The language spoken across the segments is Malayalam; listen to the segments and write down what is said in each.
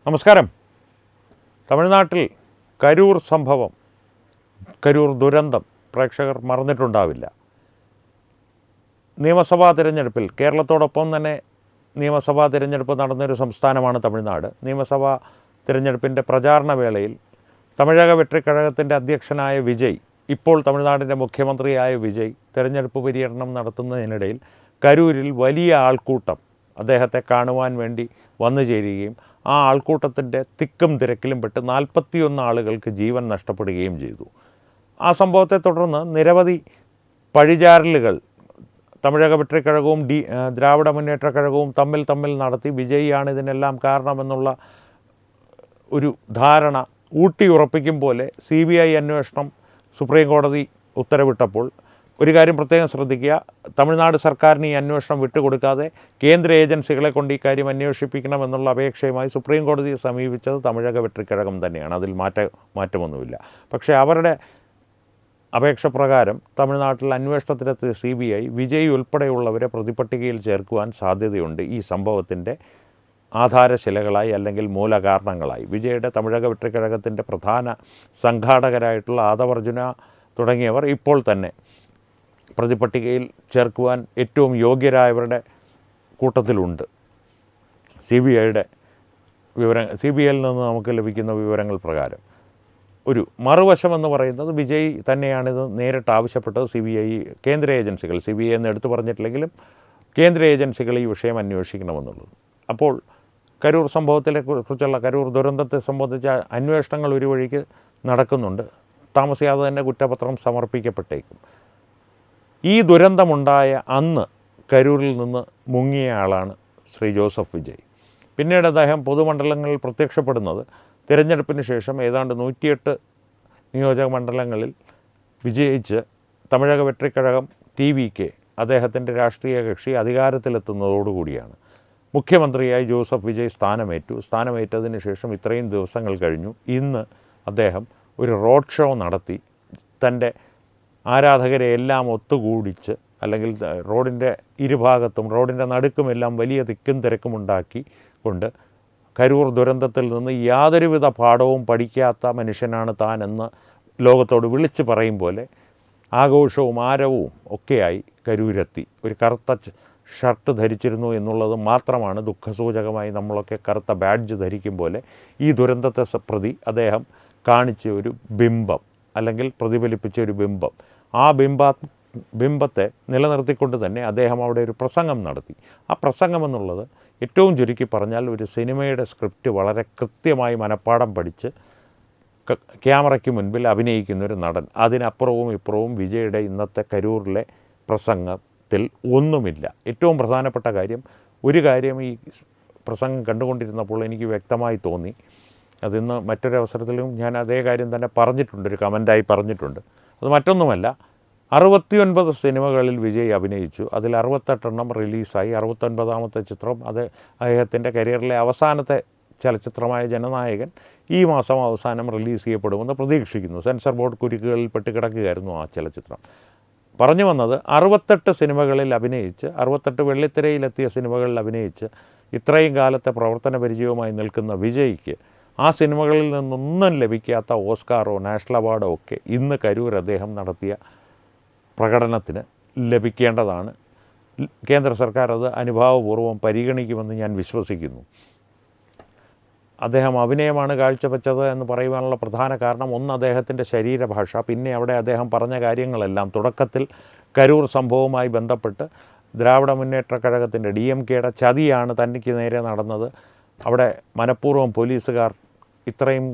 നമസ്കാരം. തമിഴ്നാട്ടിൽ കരൂർ സംഭവം, കരൂർ ദുരന്തം പ്രേക്ഷകർ മറന്നിട്ടുണ്ടാവില്ല. നിയമസഭാ തിരഞ്ഞെടുപ്പിൽ കേരളത്തോടൊപ്പം തന്നെ നിയമസഭാ തിരഞ്ഞെടുപ്പ് നടന്നൊരു സംസ്ഥാനമാണ് തമിഴ്നാട്. നിയമസഭാ തിരഞ്ഞെടുപ്പിൻ്റെ പ്രചാരണ വേളയിൽ തമിഴക വെട്രിക്കഴകത്തിൻ്റെ അധ്യക്ഷനായ വിജയ്, ഇപ്പോൾ തമിഴ്നാടിൻ്റെ മുഖ്യമന്ത്രിയായ വിജയ് തിരഞ്ഞെടുപ്പ് പര്യടനം നടത്തുന്നതിനിടയിൽ കരൂരിൽ വലിയ ആൾക്കൂട്ടം അദ്ദേഹത്തെ കാണുവാൻ വേണ്ടി വന്നു ചേരുകയും ആ ആൾക്കൂട്ടത്തിൻ്റെ തിക്കും തിരക്കിലും പെട്ട് 41 ആളുകൾക്ക് ജീവൻ നഷ്ടപ്പെടുകയും ചെയ്തു. ആ സംഭവത്തെ തുടർന്ന് നിരവധി പഴിചാരലുകൾ തമിഴക വെട്രിക്കഴകവും ദ്രാവിഡ മുന്നേറ്റ കഴകവും തമ്മിൽ നടത്തി വിജയിയാണ് ഇതിനെല്ലാം കാരണമെന്നുള്ള ഒരു ധാരണ ഊട്ടിയുറപ്പിക്കും പോലെ CBI അന്വേഷണം സുപ്രീം കോടതി ഉത്തരവിട്ടപ്പോൾ ഒരു കാര്യം പ്രത്യേകം ശ്രദ്ധിക്കുക. തമിഴ്നാട് സർക്കാരിന് ഈ അന്വേഷണം വിട്ടുകൊടുക്കാതെ കേന്ദ്ര ഏജൻസികളെ കൊണ്ട് ഈ കാര്യം അന്വേഷിപ്പിക്കണമെന്നുള്ള അപേക്ഷയുമായി സുപ്രീം കോടതിയെ സമീപിച്ചത് തമിഴക വെട്രിക്കഴകം തന്നെയാണ്. അതിൽ മാറ്റമൊന്നുമില്ല. പക്ഷേ അവരുടെ അപേക്ഷ പ്രകാരം തമിഴ്നാട്ടിൽ അന്വേഷണത്തിലെത്തിയ CBI വിജയ് ഉൾപ്പെടെയുള്ളവരെ പ്രതിപട്ടികയിൽ ചേർക്കുവാൻ സാധ്യതയുണ്ട്. ഈ സംഭവത്തിൻ്റെ ആധാരശിലകളായി അല്ലെങ്കിൽ മൂലകാരണങ്ങളായി വിജയുടെ തമിഴക വെട്രിക്കഴകത്തിൻ്റെ പ്രധാന സംഘാടകരായിട്ടുള്ള ആദവർജുന തുടങ്ങിയവർ ഇപ്പോൾ തന്നെ പ്രതിപട്ടികയിൽ ചേർക്കുവാൻ ഏറ്റവും യോഗ്യരായവരുടെ കൂട്ടത്തിലുണ്ട്. CBIയുടെ CBIയിൽ നിന്ന് നമുക്ക് ലഭിക്കുന്ന വിവരങ്ങൾ പ്രകാരം ഒരു മറുവശമെന്ന് പറയുന്നത് വിജയ് തന്നെയാണിത് നേരിട്ട് ആവശ്യപ്പെട്ടത്. CBI കേന്ദ്ര ഏജൻസികൾ, CBI എന്ന് എടുത്തു പറഞ്ഞിട്ടില്ലെങ്കിലും കേന്ദ്ര ഏജൻസികൾ ഈ വിഷയം അന്വേഷിക്കണമെന്നുള്ളത്. അപ്പോൾ കരൂർ സംഭവത്തിലെ കുറിച്ചുള്ള കരൂർ ദുരന്തത്തെ സംബന്ധിച്ച അന്വേഷണങ്ങൾ ഒരു വഴിക്ക് നടക്കുന്നുണ്ട്. താമസിയാതെ തന്നെ കുറ്റപത്രം സമർപ്പിക്കപ്പെട്ടേക്കും. ഈ ദുരന്തമുണ്ടായ അന്ന് കരൂരിൽ നിന്ന് മുങ്ങിയ ആളാണ് ശ്രീ ജോസഫ് വിജയ്. പിന്നീട് അദ്ദേഹം പൊതുമണ്ഡലങ്ങളിൽ പ്രത്യക്ഷപ്പെടുന്നത് തിരഞ്ഞെടുപ്പിന് ശേഷം ഏതാണ്ട് 108 നിയോജക മണ്ഡലങ്ങളിൽ വിജയിച്ച് തമിഴക വെട്രിക്കഴകം TVK അദ്ദേഹത്തിൻ്റെ രാഷ്ട്രീയ കക്ഷി അധികാരത്തിലെത്തുന്നതോടുകൂടിയാണ്. മുഖ്യമന്ത്രിയായി ജോസഫ് വിജയ് സ്ഥാനമേറ്റതിന് ശേഷം ഇത്രയും ദിവസങ്ങൾ കഴിഞ്ഞു. ഇന്ന് അദ്ദേഹം ഒരു റോഡ് ഷോ നടത്തി തൻ്റെ ആരാധകരെ എല്ലാം ഒത്തുകൂടിച്ച്, അല്ലെങ്കിൽ റോഡിൻ്റെ ഇരുഭാഗത്തും റോഡിൻ്റെ നടുക്കുമെല്ലാം വലിയ തിക്കും തിരക്കും ഉണ്ടാക്കി കൊണ്ട് കരൂർ ദുരന്തത്തിൽ നിന്ന് യാതൊരുവിധ പാഠവും പഠിക്കാത്ത മനുഷ്യനാണ് താൻ എന്ന് ലോകത്തോട് വിളിച്ചു പറയും പോലെ ആഘോഷവും ആരവവും ഒക്കെയായി കരൂരെത്തി. ഒരു കറുത്ത ഷർട്ട് ധരിച്ചിരുന്നു എന്നുള്ളത് മാത്രമാണ് ദുഃഖസൂചകമായി നമ്മളൊക്കെ കറുത്ത ബാഡ്ജ് ധരിക്കും പോലെ ഈ ദുരന്തത്തെ പ്രതി അദ്ദേഹം കാണിച്ച ഒരു ബിംബം, അല്ലെങ്കിൽ പ്രതിഫലിപ്പിച്ച ഒരു ബിംബം. ആ ബിംബത്തെ നിലനിർത്തിക്കൊണ്ട് തന്നെ അദ്ദേഹം അവിടെ ഒരു പ്രസംഗം നടത്തി. ആ പ്രസംഗം എന്നുള്ളത് ഏറ്റവും ചുരുക്കി പറഞ്ഞാൽ ഒരു സിനിമയുടെ സ്ക്രിപ്റ്റ് വളരെ കൃത്യമായി മനഃപ്പാഠം പഠിച്ച് ക്യാമറയ്ക്ക് മുൻപിൽ അഭിനയിക്കുന്നൊരു നടൻ. അതിനപ്പുറവും ഇപ്പുറവും വിജയുടെ ഇന്നത്തെ കരൂരിലെ പ്രസംഗത്തിൽ ഒന്നുമില്ല. ഏറ്റവും പ്രധാനപ്പെട്ട കാര്യം, ഒരു കാര്യം ഈ പ്രസംഗം കണ്ടുകൊണ്ടിരുന്നപ്പോൾ എനിക്ക് വ്യക്തമായി തോന്നി. അതിന്ന് മറ്റൊരവസരത്തിലും ഞാൻ അതേ കാര്യം തന്നെ പറഞ്ഞിട്ടുണ്ട്, ഒരു കമൻ്റായി പറഞ്ഞിട്ടുണ്ട്. അത് മറ്റൊന്നുമല്ല, 69 സിനിമകളിൽ വിജയ് അഭിനയിച്ചു. അതിൽ 68 റിലീസായി. 69ാമത്തെ ചിത്രം അദ്ദേഹത്തിൻ്റെ കരിയറിലെ അവസാനത്തെ ചലച്ചിത്രമായ ജനനായകൻ ഈ മാസം അവസാനം റിലീസ് ചെയ്യപ്പെടുമെന്ന് പ്രതീക്ഷിക്കുന്നു. സെൻസർ ബോർഡ് കുരുക്കുകളിൽ പെട്ടുകിടക്കുകയായിരുന്നു ആ ചലച്ചിത്രം. പറഞ്ഞു വന്നത്, 68 സിനിമകളിൽ അഭിനയിച്ച്, 68 വെള്ളിത്തിരയിലെത്തിയ സിനിമകളിൽ അഭിനയിച്ച് ഇത്രയും കാലത്തെ പ്രവർത്തന പരിചയവുമായി നിൽക്കുന്ന വിജയ്ക്ക് ആ സിനിമകളിൽ നിന്നൊന്നും ലഭിക്കാത്ത ഓസ്കാറോ നാഷണൽ അവാർഡോ ഒക്കെ ഇന്ന് കരൂർ അദ്ദേഹം നടത്തിയ പ്രകടനത്തിന് ലഭിക്കേണ്ടതാണ്. കേന്ദ്ര സർക്കാർ അത് അനുഭാവപൂർവ്വം പരിഗണിക്കുമെന്ന് ഞാൻ വിശ്വസിക്കുന്നു. അദ്ദേഹം അഭിനയമാണ് കാഴ്ചവെച്ചത് എന്ന് പറയുവാനുള്ള പ്രധാന കാരണം, ഒന്ന് അദ്ദേഹത്തിൻ്റെ ശരീരഭാഷ, പിന്നെ അവിടെ അദ്ദേഹം പറഞ്ഞ കാര്യങ്ങളെല്ലാം. തുടക്കത്തിൽ കരൂർ സംഭവവുമായി ബന്ധപ്പെട്ട് ദ്രാവിഡ മുന്നേറ്റ കഴകത്തിൻ്റെ DMKയുടെ ചതിയാണ് തനിക്ക് നേരെ നടന്നത്, അവിടെ മനഃപൂർവ്വം പോലീസുകാർ ഇത്രയും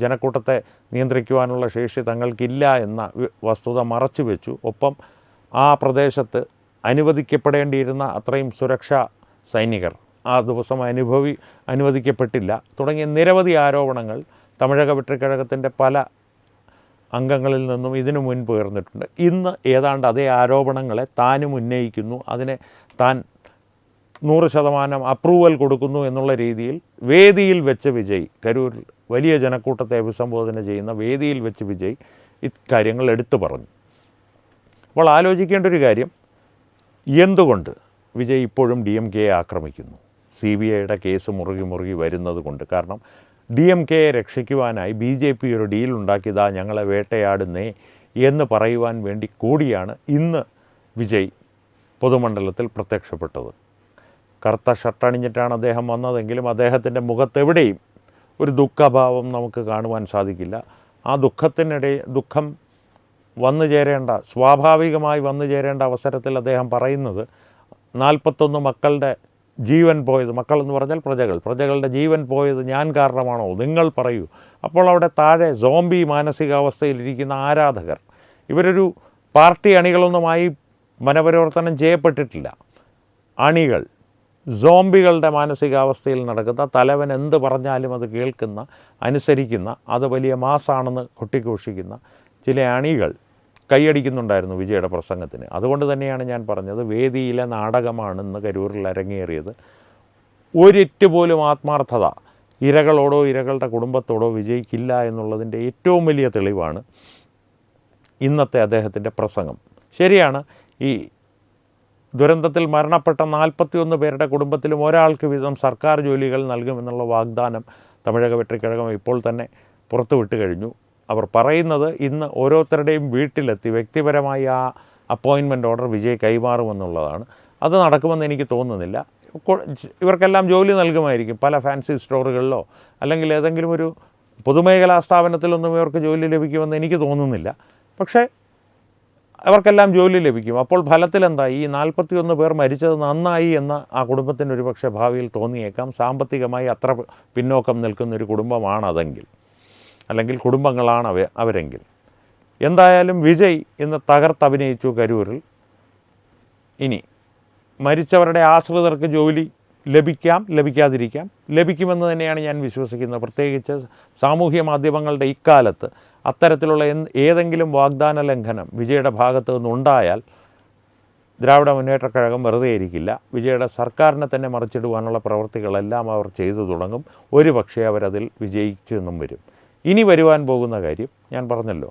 ജനക്കൂട്ടത്തെ നിയന്ത്രിക്കുവാനുള്ള ശേഷി തങ്ങൾക്കില്ല എന്ന വസ്തുത മറച്ചു വെച്ചു. ഒപ്പം ആ പ്രദേശത്ത് അനുവദിക്കപ്പെടേണ്ടിയിരുന്ന അത്രയും സുരക്ഷാ സൈനികർ ആ ദിവസം അനുവദിക്കപ്പെട്ടില്ല തുടങ്ങിയ നിരവധി ആരോപണങ്ങൾ തമിഴക വെട്രിക്കഴകത്തിൻ്റെ പല അംഗങ്ങളിൽ നിന്നും ഇതിനു മുൻപ് ഉയർന്നിട്ടുണ്ട്. ഇന്ന് ഏതാണ്ട് അതേ ആരോപണങ്ങളെ താനും ഉന്നയിക്കുന്നു. അതിനെ താൻ 100% അപ്രൂവൽ കൊടുക്കുന്നു എന്നുള്ള രീതിയിൽ വേദിയിൽ വെച്ച് വിജയ്, കരൂരിൽ വലിയ ജനക്കൂട്ടത്തെ അഭിസംബോധന ചെയ്യുന്ന വേദിയിൽ വെച്ച് വിജയ് ഇക്കാര്യങ്ങൾ എടുത്തു പറഞ്ഞു. അപ്പോൾ ആലോചിക്കേണ്ട ഒരു കാര്യം, എന്തുകൊണ്ട് വിജയ് ഇപ്പോഴും DMKയെ ആക്രമിക്കുന്നു? CBIയുടെ കേസ് മുറുകി വരുന്നത് കൊണ്ട്. കാരണം DMKയെ രക്ഷിക്കുവാനായി BJP ഒരു ഡീലുണ്ടാക്കിയതാ ഞങ്ങളെ വേട്ടയാടുന്നേ എന്ന് പറയുവാൻ വേണ്ടി കൂടിയാണ് ഇന്ന് വിജയ് പൊതുമണ്ഡലത്തിൽ പ്രത്യക്ഷപ്പെട്ടത്. കറുത്ത ഷർട്ടണിഞ്ഞിട്ടാണ് അദ്ദേഹം വന്നതെങ്കിലും അദ്ദേഹത്തിൻ്റെ മുഖത്തെവിടെയും ഒരു ദുഃഖഭാവം നമുക്ക് കാണുവാൻ സാധിക്കില്ല. ആ ദുഃഖം വന്നു ചേരേണ്ട, സ്വാഭാവികമായി വന്നു ചേരേണ്ട അവസരത്തിൽ അദ്ദേഹം പറയുന്നത് 41 മക്കളുടെ ജീവൻ പോയത്, മക്കളെന്ന് പറഞ്ഞാൽ പ്രജകളുടെ ജീവൻ പോയത് ഞാൻ കാരണമാണോ, നിങ്ങൾ പറയൂ. അപ്പോൾ അവിടെ താഴെ സോംബി മാനസികാവസ്ഥയിലിരിക്കുന്ന ആരാധകർ, ഇവരൊരു പാർട്ടി അണികളൊന്നുമായി മനപരിവർത്തനം ചെയ്യപ്പെട്ടിട്ടില്ല. അണികൾ സോംബികളുടെ മാനസികാവസ്ഥയിൽ നടക്കുന്ന, തലവൻ എന്ത് പറഞ്ഞാലും അത് കേൾക്കുന്ന, അനുസരിക്കുന്ന, അത് വലിയ മാസാണെന്ന് കൊട്ടിഘോഷിക്കുന്ന ചില അണികൾ കൈയടിക്കുന്നുണ്ടായിരുന്നു വിജയുടെ പ്രസംഗത്തിന്. അതുകൊണ്ട് തന്നെയാണ് ഞാൻ പറഞ്ഞത്, വേദിയിലെ നാടകമാണെന്ന് കരൂരിൽ അരങ്ങേറിയത്. ഒരിറ്റ് പോലും ആത്മാർത്ഥത ഇരകളോടോ ഇരകളുടെ കുടുംബത്തോടോ വിജയിക്കില്ല എന്നുള്ളതിൻ്റെ ഏറ്റവും വലിയ തെളിവാണ് ഇന്നത്തെ അദ്ദേഹത്തിൻ്റെ പ്രസംഗം. ശരിയാണ്, ഈ ദുരന്തത്തിൽ മരണപ്പെട്ട 41 പേരുടെ കുടുംബത്തിലും ഒരാൾക്ക് വീതം സർക്കാർ ജോലികൾ നൽകുമെന്നുള്ള വാഗ്ദാനം തമിഴക വെട്രിക്കഴകം ഇപ്പോൾ തന്നെ പുറത്തുവിട്ട് കഴിഞ്ഞു. അവർ പറയുന്നത് ഇന്ന് ഓരോരുത്തരുടെയും വീട്ടിലെത്തി വ്യക്തിപരമായി ആ അപ്പോയിൻമെൻ്റ് ഓർഡർ വിജയ് കൈമാറുമെന്നുള്ളതാണ്. അത് നടക്കുമെന്ന് എനിക്ക് തോന്നുന്നില്ല. ഇവർക്കെല്ലാം ജോലി നൽകുമായിരിക്കും, പല ഫാൻസി സ്റ്റോറുകളിലോ അല്ലെങ്കിൽ ഏതെങ്കിലും ഒരു പൊതുമേഖലാ സ്ഥാപനത്തിലൊന്നും ഇവർക്ക് ജോലി ലഭിക്കുമെന്ന് എനിക്ക് തോന്നുന്നില്ല. പക്ഷേ അവർക്കെല്ലാം ജോലി ലഭിക്കും. അപ്പോൾ ഫലത്തിലെന്താ, ഈ 41 പേർ മരിച്ചത് നന്നായി എന്ന് ആ കുടുംബത്തിന് ഒരുപക്ഷെ ഭാവിയിൽ തോന്നിയേക്കാം. സാമ്പത്തികമായി അത്ര പിന്നോക്കം നിൽക്കുന്നൊരു കുടുംബമാണതെങ്കിൽ, അല്ലെങ്കിൽ കുടുംബങ്ങളാണ് അവരെങ്കിൽ. എന്തായാലും വിജയ് ഇന്ന് തകർത്തഭിനയിച്ചു കരൂരിൽ. ഇനി മരിച്ചവരുടെ ആശ്രിതർക്ക് ജോലി ലഭിക്കാം, ലഭിക്കാതിരിക്കാം, ലഭിക്കുമെന്ന് തന്നെയാണ് ഞാൻ വിശ്വസിക്കുന്നത്. പ്രത്യേകിച്ച് സാമൂഹ്യ മാധ്യമങ്ങളുടെ ഇക്കാലത്ത് അത്തരത്തിലുള്ള ഏതെങ്കിലും വാഗ്ദാന ലംഘനം വിജയുടെ ഭാഗത്തു നിന്നുണ്ടായാൽ ദ്രാവിഡ മുന്നേറ്റ കഴകം വെറുതെ ഇരിക്കില്ല. വിജയുടെ സർക്കാരിനെ തന്നെ മറിച്ചിടുവാനുള്ള പ്രവൃത്തികളെല്ലാം അവർ ചെയ്തു തുടങ്ങും. ഒരു പക്ഷേ അവരതിൽ വിജയിച്ചു എന്നും വരും. ഇനി വരുവാൻ പോകുന്ന കാര്യം ഞാൻ പറഞ്ഞല്ലോ,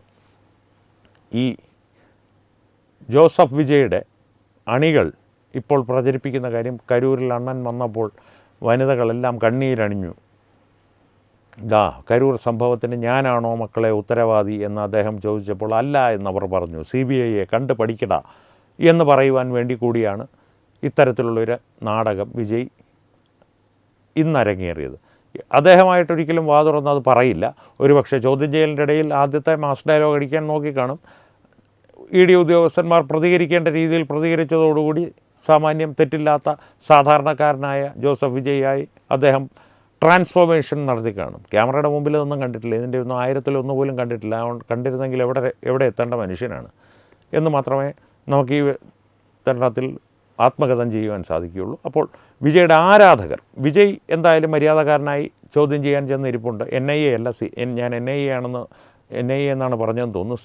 ഈ ജോസഫ് വിജയുടെ അണികൾ ഇപ്പോൾ പ്രചരിപ്പിക്കുന്ന കാര്യം, കരൂരിൽ അണ്ണൻ വന്നപ്പോൾ വനിതകളെല്ലാം കണ്ണീരണിഞ്ഞു. കരൂർ സംഭവത്തിന് ഞാനാണോ മക്കളെ ഉത്തരവാദി എന്ന് അദ്ദേഹം ചോദിച്ചപ്പോൾ അല്ല എന്നവർ പറഞ്ഞു. CBIയെ കണ്ട് പഠിക്കട എന്ന് പറയുവാൻ വേണ്ടി കൂടിയാണ് ഇത്തരത്തിലുള്ളൊരു നാടകം വിജയ് ഇന്നരങ്ങേറിയത്. അദ്ദേഹമായിട്ടൊരിക്കലും വാതുറന്ന് അത് പറയില്ല. ഒരുപക്ഷെ ചോദ്യം ചെയ്യലിൻ്റെ ഇടയിൽ ആദ്യത്തെ മാസ് ഡയലോഗ് അടിക്കാൻ നോക്കിക്കാണും. ED ഉദ്യോഗസ്ഥന്മാർ പ്രതികരിക്കേണ്ട രീതിയിൽ പ്രതികരിച്ചതോടുകൂടി സാമാന്യം തെറ്റില്ലാത്ത സാധാരണക്കാരനായ ജോസഫ് വിജയായി അദ്ദേഹം ട്രാൻസ്ഫോർമേഷൻ നടത്തി കാണും. ക്യാമറയുടെ മുമ്പിൽ ഒന്നും കണ്ടിട്ടില്ല, ഇതിൻ്റെ ഒന്നും 1000-1 പോലും കണ്ടിട്ടില്ല. കണ്ടിരുന്നെങ്കിൽ എവിടെ എത്തേണ്ട മനുഷ്യനാണ് എന്ന് മാത്രമേ നമുക്ക് ഈ തരണത്തിൽ ആത്മകഥം ചെയ്യുവാൻ സാധിക്കുകയുള്ളൂ. അപ്പോൾ വിജയുടെ ആരാധകർ, വിജയ് എന്തായാലും മര്യാദക്കാരനായി ചോദ്യം ചെയ്യാൻ ചെന്നിരിപ്പുണ്ട്. NIA അല്ല, ഞാൻ NIA എന്നാണ് പറഞ്ഞതെന്ന് തോന്നുന്നു.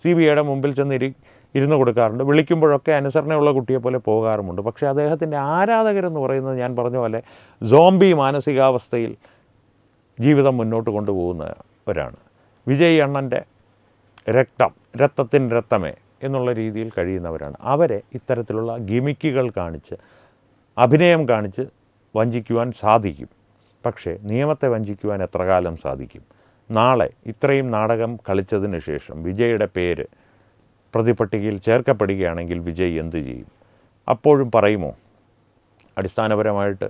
CBIയുടെ മുമ്പിൽ ഇരുന്ന് കൊടുക്കാറുണ്ട്. വിളിക്കുമ്പോഴൊക്കെ അനുസരണയുള്ള കുട്ടിയെപ്പോലെ പോകാറുമുണ്ട്. പക്ഷേ അദ്ദേഹത്തിൻ്റെ ആരാധകരെന്ന് പറയുന്നത് ഞാൻ പറഞ്ഞ പോലെ സോംബി മാനസികാവസ്ഥയിൽ ജീവിതം മുന്നോട്ട് കൊണ്ടുപോകുന്നവരാണ്. വിജയ് അണ്ണൻ്റെ രക്തമേ എന്നുള്ള രീതിയിൽ കഴിയുന്നവരാണ്. അവരെ ഇത്തരത്തിലുള്ള ഗിമിക്കുകൾ കാണിച്ച്, അഭിനയം കാണിച്ച് വഞ്ചിക്കുവാൻ സാധിക്കും. പക്ഷേ നിയമത്തെ വഞ്ചിക്കുവാൻ എത്ര കാലം സാധിക്കും? നാളെ ഇത്രയും നാടകം കളിച്ചതിന് ശേഷം വിജയുടെ പേര് പ്രതിപട്ടികയിൽ ചേർക്കപ്പെടുകയാണെങ്കിൽ വിജയ് എന്ത് ചെയ്യും? അപ്പോഴും പറയുമോ അടിസ്ഥാനപരമായിട്ട്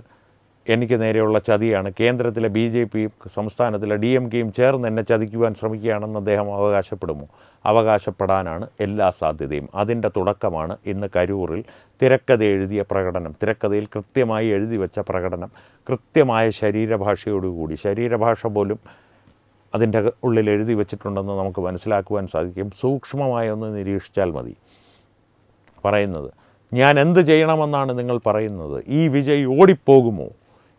എനിക്ക് നേരെയുള്ള ചതിയാണ്, കേന്ദ്രത്തിലെ BJPയും സംസ്ഥാനത്തിലെ DMKയും ചേർന്ന് എന്നെ ചതിക്കുവാൻ ശ്രമിക്കുകയാണെന്ന് അദ്ദേഹം അവകാശപ്പെടുമോ? അവകാശപ്പെടാനാണ് എല്ലാ സാധ്യതയും. അതിൻ്റെ തുടക്കമാണ് ഇന്ന് കരൂറിൽ തിരക്കഥ എഴുതിയ പ്രകടനം. തിരക്കഥയിൽ കൃത്യമായി എഴുതി വെച്ച പ്രകടനം, കൃത്യമായ ശരീരഭാഷയോടുകൂടി, ശരീരഭാഷ പോലും അതിൻ്റെ ഉള്ളിൽ എഴുതി വെച്ചിട്ടുണ്ടെന്ന് നമുക്ക് മനസ്സിലാക്കുവാൻ സാധിക്കും. സൂക്ഷ്മമായി ഒന്ന് നിരീക്ഷിച്ചാൽ മതി. പറയുന്നത്, ഞാൻ എന്ത് ചെയ്യണമെന്നാണ് നിങ്ങൾ പറയുന്നത്? ഈ വിജയ് ഓടിപ്പോകുമോ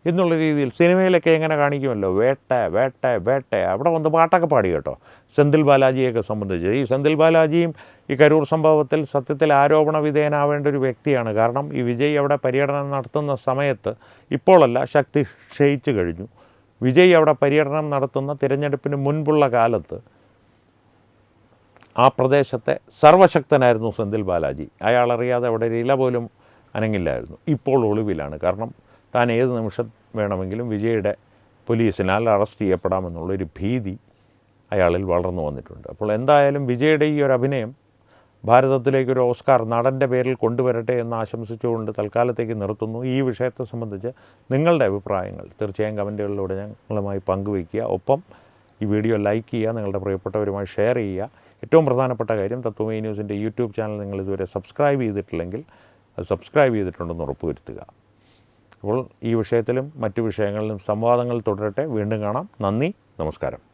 എന്നുള്ള രീതിയിൽ സിനിമയിലൊക്കെ എങ്ങനെ കാണിക്കുമല്ലോ, വേട്ട അവിടെ വന്ന് പാട്ടൊക്കെ പാടി കേട്ടോ. സെന്തിൽ ബാലാജിയൊക്കെ സംബന്ധിച്ച്, ഈ സെന്തിൽ ബാലാജിയും ഈ കരൂർ സംഭവത്തിൽ സത്യത്തിൽ ആരോപണ വിധേയനാവേണ്ട ഒരു വ്യക്തിയാണ്. കാരണം ഈ വിജയ് അവിടെ പര്യടനം നടത്തുന്ന സമയത്ത്, ഇപ്പോഴല്ല, ശക്തി ക്ഷയിച്ചു കഴിഞ്ഞു. വിജയ് അവിടെ പര്യടനം നടത്തുന്ന തിരഞ്ഞെടുപ്പിന് മുൻപുള്ള കാലത്ത് ആ പ്രദേശത്തെ സർവശക്തനായിരുന്നു സെന്തിൽ ബാലാജി. അയാളറിയാതെ അവിടെ ഒരു ഇല പോലും അനങ്ങില്ലായിരുന്നു. ഇപ്പോൾ ഒളിവിലാണ്. കാരണം താൻ ഏത് നിമിഷം വേണമെങ്കിലും വിജയുടെ പോലീസിനാൽ അറസ്റ്റ് ചെയ്യപ്പെടാമെന്നുള്ളൊരു ഭീതി അയാളിൽ വളർന്നു വന്നിട്ടുണ്ട്. അപ്പോൾ എന്തായാലും വിജയുടെ ഈ ഒരു അഭിനയം ഭാരതത്തിലേക്കൊരു ഓസ്കാർ നടൻ്റെ പേരിൽ കൊണ്ടുവരട്ടെ എന്ന് ആശംസിച്ചുകൊണ്ട് തൽക്കാലത്തേക്ക് നിർത്തുന്നു. ഈ വിഷയത്തെ സംബന്ധിച്ച് നിങ്ങളുടെ അഭിപ്രായങ്ങൾ തീർച്ചയായും കമൻറ്റുകളിലൂടെ ഞങ്ങളുമായി പങ്കുവയ്ക്കുക. ഒപ്പം ഈ വീഡിയോ ലൈക്ക് ചെയ്യുക, നിങ്ങളുടെ പ്രിയപ്പെട്ടവരുമായി ഷെയർ ചെയ്യുക. ഏറ്റവും പ്രധാനപ്പെട്ട കാര്യം, തത്വമയി ന്യൂസിൻ്റെ യൂട്യൂബ് ചാനൽ നിങ്ങൾ ഇതുവരെ സബ്സ്ക്രൈബ് ചെയ്തിട്ടില്ലെങ്കിൽ അത് സബ്സ്ക്രൈബ് ചെയ്തിട്ടുണ്ടെന്ന് ഉറപ്പുവരുത്തുക. അപ്പോൾ ഈ വിഷയത്തിലും മറ്റു വിഷയങ്ങളിലും സംവാദങ്ങൾ തുടരട്ടെ. വീണ്ടും കാണാം. നന്ദി, നമസ്കാരം.